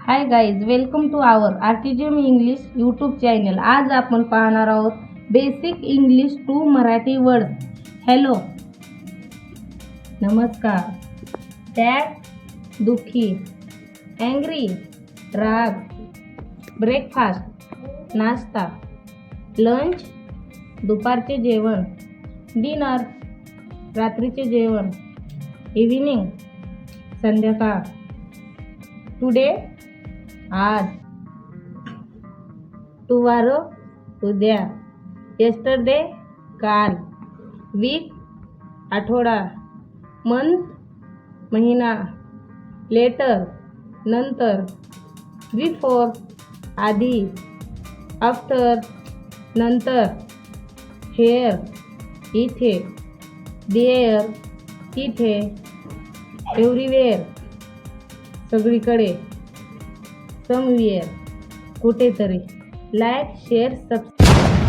High guys, welcome to our artism English YouTube channel. आज आपण पाहणार आहोत basic English to Marathi words. Hello, नमस्कार. सॅड दुःखी, अँग्री राग, ब्रेकफास्ट नाश्ता, लंच दुपारचे जेवण, डिनर रात्रीचे जेवण, इव्हिनिंग संध्याकाळ, टुडे आज, टुमारो उद्या, येस्टरडे काल, वीक आठवडा, मंथ महिना, लेटर नंतर, बिफोर आधी, आफ्टर नंतर, हेअर इथे, देअर तिथे, एव्हरीवेअर सगळीकडे, समवेअर कुठेतरी. Like, share, subscribe.